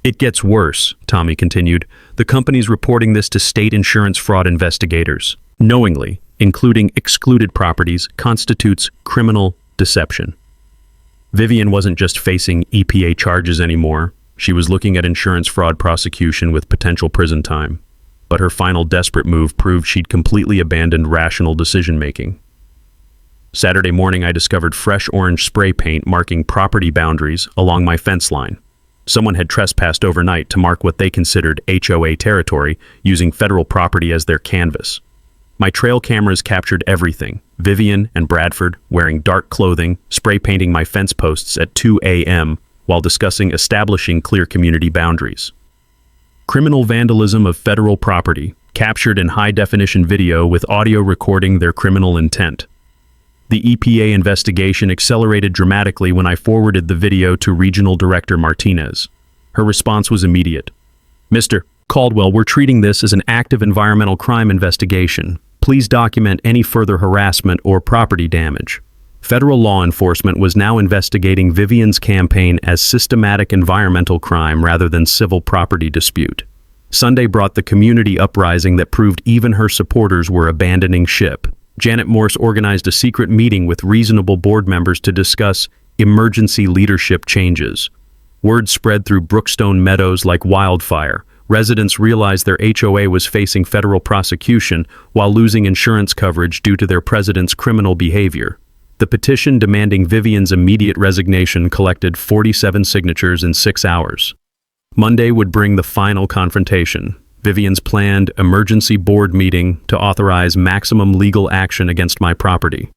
It gets worse, Tommy continued. The company's reporting this to state insurance fraud investigators. Knowingly, including excluded properties, constitutes criminal deception. Vivian wasn't just facing EPA charges anymore. She was looking at insurance fraud prosecution with potential prison time. But her final desperate move proved she'd completely abandoned rational decision-making. Saturday morning, I discovered fresh orange spray paint marking property boundaries along my fence line. Someone had trespassed overnight to mark what they considered HOA territory, using federal property as their canvas. My trail cameras captured everything. Vivian and Bradford, wearing dark clothing, spray painting my fence posts at 2 a.m. while discussing establishing clear community boundaries. Criminal vandalism of federal property, captured in high-definition video with audio recording their criminal intent. The EPA investigation accelerated dramatically when I forwarded the video to Regional Director Martinez. Her response was immediate. Mr. Caldwell, we're treating this as an active environmental crime investigation. Please document any further harassment or property damage. Federal law enforcement was now investigating Vivian's campaign as systematic environmental crime rather than civil property dispute. Sunday brought the community uprising that proved even her supporters were abandoning ship. Janet Morse organized a secret meeting with reasonable board members to discuss emergency leadership changes. Word spread through Brookstone Meadows like wildfire. Residents realized their HOA was facing federal prosecution while losing insurance coverage due to their president's criminal behavior. The petition demanding Vivian's immediate resignation collected 47 signatures in 6 hours. Monday would bring the final confrontation. Vivian's planned emergency board meeting to authorize maximum legal action against my property.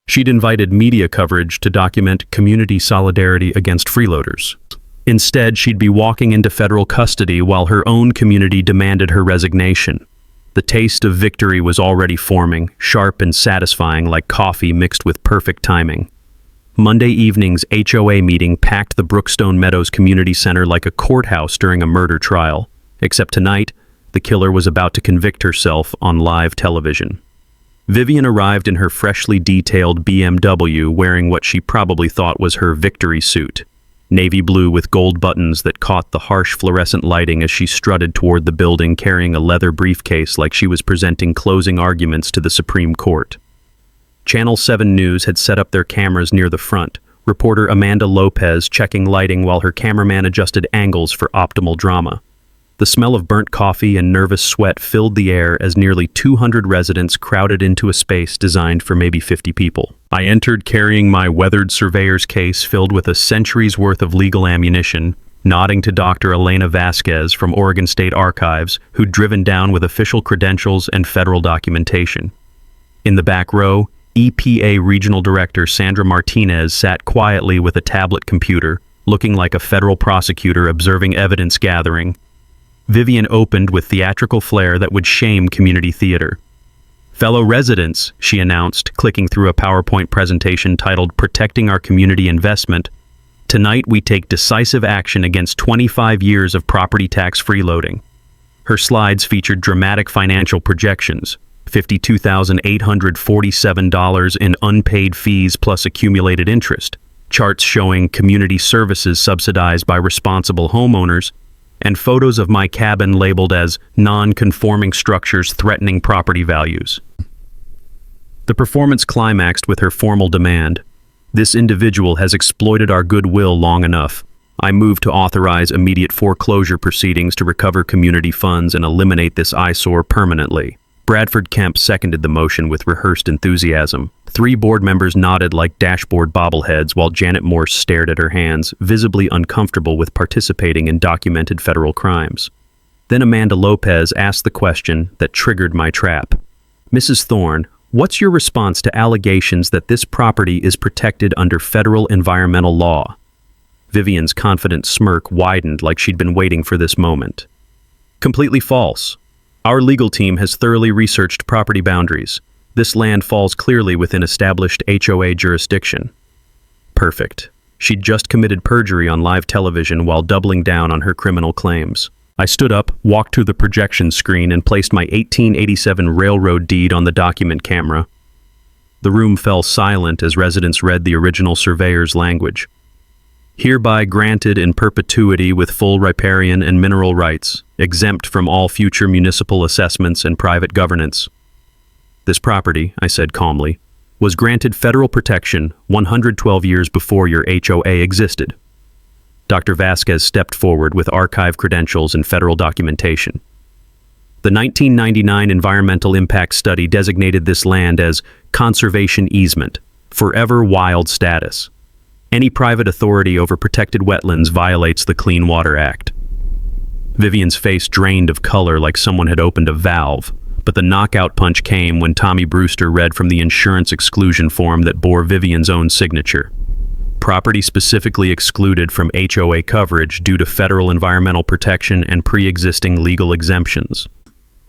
She'd invited media coverage to document community solidarity against freeloaders. Instead, she'd be walking into federal custody while her own community demanded her resignation. The taste of victory was already forming, sharp and satisfying like coffee mixed with perfect timing. Monday evening's HOA meeting packed the Brookstone Meadows Community Center like a courthouse during a murder trial. Except tonight, the killer was about to convict herself on live television. Vivian arrived in her freshly detailed BMW wearing what she probably thought was her victory suit. Navy blue with gold buttons that caught the harsh fluorescent lighting as she strutted toward the building carrying a leather briefcase like she was presenting closing arguments to the Supreme Court. Channel 7 News had set up their cameras near the front, reporter Amanda Lopez checking lighting while her cameraman adjusted angles for optimal drama. The smell of burnt coffee and nervous sweat filled the air as nearly 200 residents crowded into a space designed for maybe 50 people. I entered carrying my weathered surveyor's case filled with a century's worth of legal ammunition, nodding to Dr. Elena Vasquez from Oregon State Archives, who'd driven down with official credentials and federal documentation. In the back row, EPA Regional Director Sandra Martinez sat quietly with a tablet computer, looking like a federal prosecutor observing evidence gathering. Vivian opened with theatrical flair that would shame community theater. Fellow residents, she announced, clicking through a PowerPoint presentation titled Protecting Our Community Investment, tonight we take decisive action against 25 years of property tax freeloading. Her slides featured dramatic financial projections, $52,847 in unpaid fees plus accumulated interest, charts showing community services subsidized by responsible homeowners, and photos of my cabin labeled as non-conforming structures threatening property values. The performance climaxed with her formal demand. This individual has exploited our goodwill long enough. I move to authorize immediate foreclosure proceedings to recover community funds and eliminate this eyesore permanently. Bradford Kemp seconded the motion with rehearsed enthusiasm. 3 board members nodded like dashboard bobbleheads while Janet Morse stared at her hands, visibly uncomfortable with participating in documented federal crimes. Then Amanda Lopez asked the question that triggered my trap. Mrs. Thorne, what's your response to allegations that this property is protected under federal environmental law? Vivian's confident smirk widened like she'd been waiting for this moment. Completely false. Our legal team has thoroughly researched property boundaries. This land falls clearly within established HOA jurisdiction. Perfect. She'd just committed perjury on live television while doubling down on her criminal claims. I stood up, walked to the projection screen, and placed my 1887 railroad deed on the document camera. The room fell silent as residents read the original surveyor's language. Hereby granted in perpetuity with full riparian and mineral rights, exempt from all future municipal assessments and private governance. This property, I said calmly, was granted federal protection 112 years before your HOA existed. Dr. Vasquez stepped forward with archive credentials and federal documentation. The 1999 Environmental Impact Study designated this land as conservation easement, forever wild status. Any private authority over protected wetlands violates the Clean Water Act. Vivian's face drained of color like someone had opened a valve, but the knockout punch came when Tommy Brewster read from the insurance exclusion form that bore Vivian's own signature. Property specifically excluded from HOA coverage due to federal environmental protection and pre-existing legal exemptions.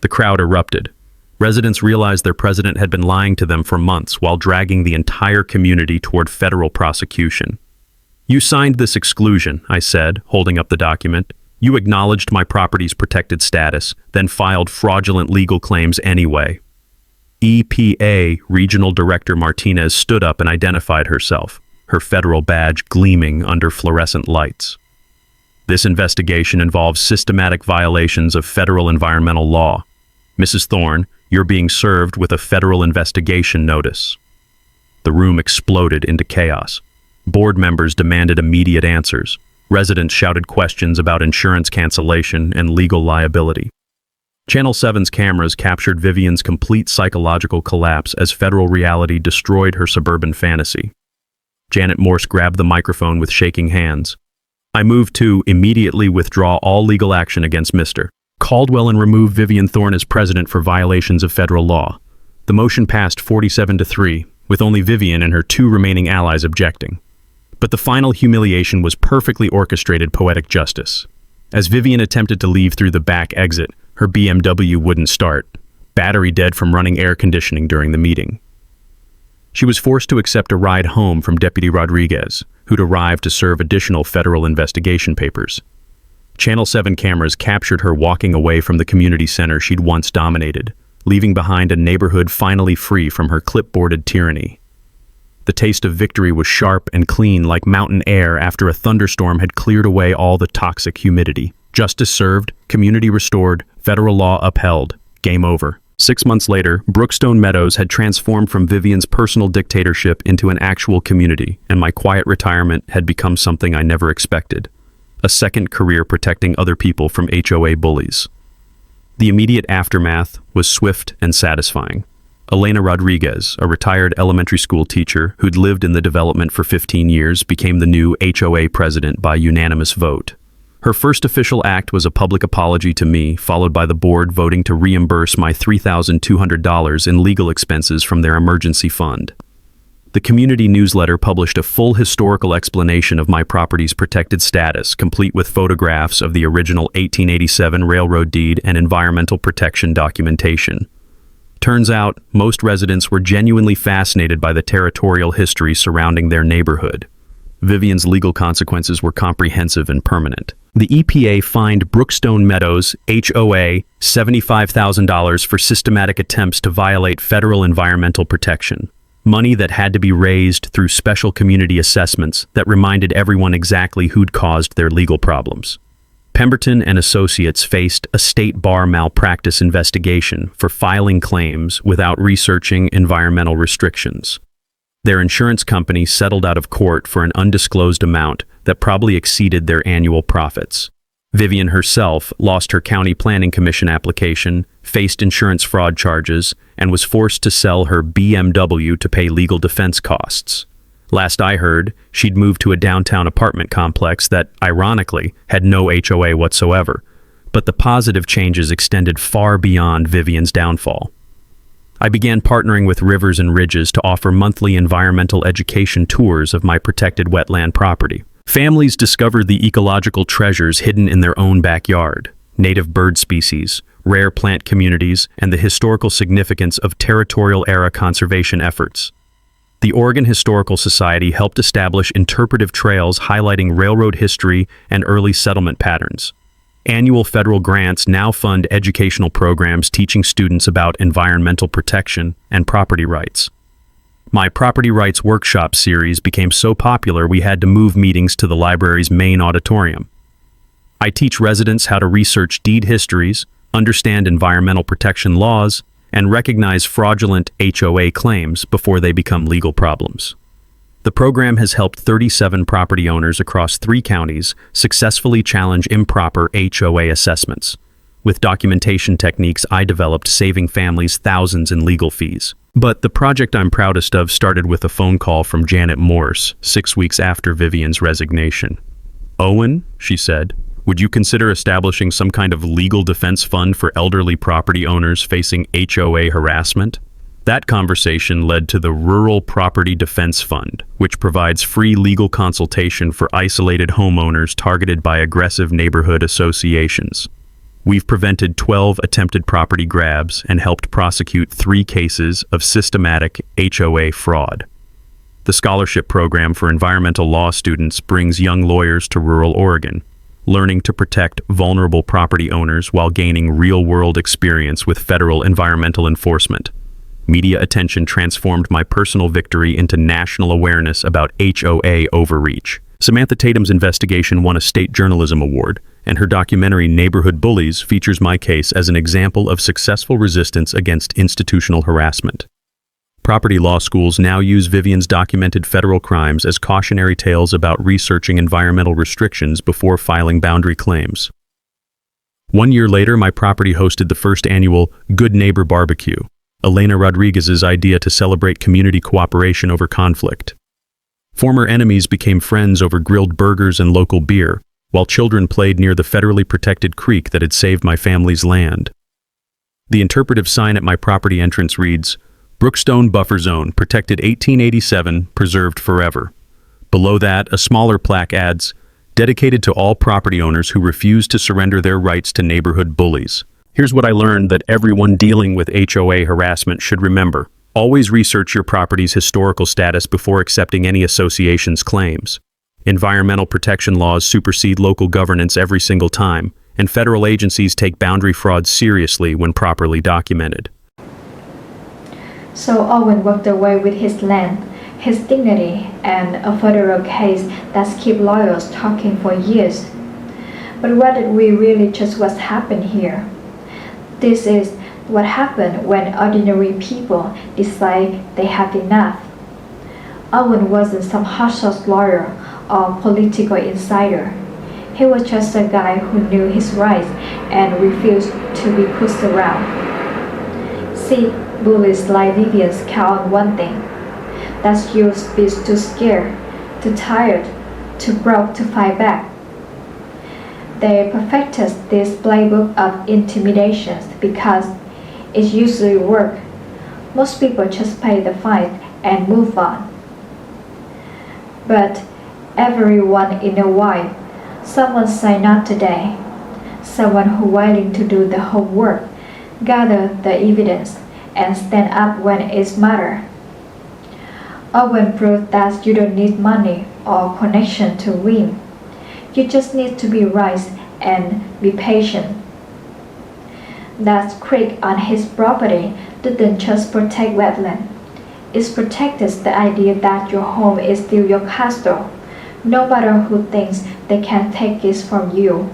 The crowd erupted. Residents realized their president had been lying to them for months while dragging the entire community toward federal prosecution. You signed this exclusion, I said, holding up the document. You acknowledged my property's protected status, then filed fraudulent legal claims anyway. EPA Regional Director Martinez stood up and identified herself, her federal badge gleaming under fluorescent lights. This investigation involves systematic violations of federal environmental law. Mrs. Thorne, you're being served with a federal investigation notice. The room exploded into chaos. Board members demanded immediate answers. Residents shouted questions about insurance cancellation and legal liability. Channel 7's cameras captured Vivian's complete psychological collapse as federal reality destroyed her suburban fantasy. Janet Morse grabbed the microphone with shaking hands. I move to immediately withdraw all legal action against Mr. Caldwell and remove Vivian Thorne as president for violations of federal law. The motion passed 47-3, with only Vivian and her 2 remaining allies objecting. But the final humiliation was perfectly orchestrated poetic justice. As Vivian attempted to leave through the back exit, her BMW wouldn't start, battery dead from running air conditioning during the meeting. She was forced to accept a ride home from Deputy Rodriguez, who'd arrived to serve additional federal investigation papers. Channel 7 cameras captured her walking away from the community center she'd once dominated, leaving behind a neighborhood finally free from her clipboarded tyranny. The taste of victory was sharp and clean like mountain air after a thunderstorm had cleared away all the toxic humidity. Justice served, community restored, federal law upheld. Game over. 6 months later, Brookstone Meadows had transformed from Vivian's personal dictatorship into an actual community, and my quiet retirement had become something I never expected. A second career protecting other people from HOA bullies. The immediate aftermath was swift and satisfying. Elena Rodriguez, a retired elementary school teacher who'd lived in the development for 15 years, became the new HOA president by unanimous vote. Her first official act was a public apology to me, followed by the board voting to reimburse my $3,200 in legal expenses from their emergency fund. The community newsletter published a full historical explanation of my property's protected status, complete with photographs of the original 1887 railroad deed and environmental protection documentation. Turns out, most residents were genuinely fascinated by the territorial history surrounding their neighborhood. Vivian's legal consequences were comprehensive and permanent. The EPA fined Brookstone Meadows, HOA, $75,000 for systematic attempts to violate federal environmental protection. Money that had to be raised through special community assessments that reminded everyone exactly who'd caused their legal problems. Pemberton and Associates faced a state bar malpractice investigation for filing claims without researching environmental restrictions. Their insurance company settled out of court for an undisclosed amount that probably exceeded their annual profits. Vivian herself lost her county planning commission application, faced insurance fraud charges, and was forced to sell her BMW to pay legal defense costs. Last I heard, she'd moved to a downtown apartment complex that, ironically, had no HOA whatsoever. But the positive changes extended far beyond Vivian's downfall. I began partnering with Rivers and Ridges to offer monthly environmental education tours of my protected wetland property. Families discovered the ecological treasures hidden in their own backyard, native bird species, rare plant communities, and the historical significance of territorial-era conservation efforts. The Oregon Historical Society helped establish interpretive trails highlighting railroad history and early settlement patterns. Annual federal grants now fund educational programs teaching students about environmental protection and property rights. My Property Rights Workshop series became so popular we had to move meetings to the library's main auditorium. I teach residents how to research deed histories, understand environmental protection laws, and recognize fraudulent HOA claims before they become legal problems. The program has helped 37 property owners across 3 counties successfully challenge improper HOA assessments, with documentation techniques I developed saving families thousands in legal fees. But the project I'm proudest of started with a phone call from Janet Morse 6 weeks after Vivian's resignation. "Owen," she said, "would you consider establishing some kind of legal defense fund for elderly property owners facing HOA harassment?" That conversation led to the Rural Property Defense Fund, which provides free legal consultation for isolated homeowners targeted by aggressive neighborhood associations. We've prevented 12 attempted property grabs and helped prosecute 3 cases of systematic HOA fraud. The scholarship program for environmental law students brings young lawyers to rural Oregon, learning to protect vulnerable property owners while gaining real-world experience with federal environmental enforcement. Media attention transformed my personal victory into national awareness about HOA overreach. Samantha Tatum's investigation won a state journalism award, and her documentary Neighborhood Bullies features my case as an example of successful resistance against institutional harassment. Property law schools now use Vivian's documented federal crimes as cautionary tales about researching environmental restrictions before filing boundary claims. 1 year later, my property hosted the first annual Good Neighbor Barbecue, Elena Rodriguez's idea to celebrate community cooperation over conflict. Former enemies became friends over grilled burgers and local beer, while children played near the federally protected creek that had saved my family's land. The interpretive sign at my property entrance reads, "Brookstone Buffer Zone, protected 1887, preserved forever." Below that, a smaller plaque adds, "Dedicated to all property owners who refuse to surrender their rights to neighborhood bullies." Here's what I learned that everyone dealing with HOA harassment should remember. Always research your property's historical status before accepting any association's claims. Environmental protection laws supersede local governance every single time, and federal agencies take boundary fraud seriously when properly documented. So Owen walked away with his land, his dignity, and a federal case that's kept lawyers talking for years. But what did we really just what's happened here? This is what happened when ordinary people decide they have enough. Owen wasn't some hush-hush lawyer or political insider. He was just a guy who knew his rights and refused to be pushed around. See, bullies like Vivian's count on one thing. That's you'll be too scared, too tired, too broke to fight back. They perfected this playbook of intimidations because it usually works. Most people just pay the fine and move on. But every once in a while, someone sign up today. Someone who willing to do the homework, gather the evidence, and stand up when it matters. Owen proved that you don't need money or connection to win. You just need to be right and be patient. That creek on his property didn't just protect wetland. It protected the idea that your home is still your castle, no matter who thinks they can take it from you.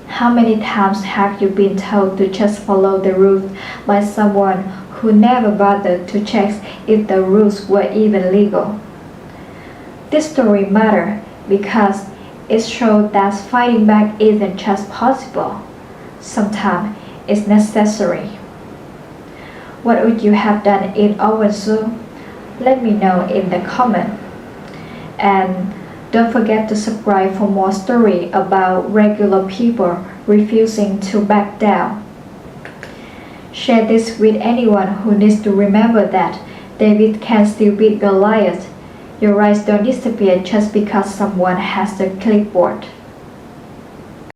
How many times have you been told to just follow the rules by someone who never bothered to check if the rules were even legal? This story matters because It showed that fighting back isn't just possible. Sometimes it's necessary. What would you have done in our zoo? Let me know in the comment. And don't forget to subscribe for more stories about regular people refusing to back down. Share this with anyone who needs to remember that David can still beat Goliath. Your rights don't disappear just because someone has a clipboard.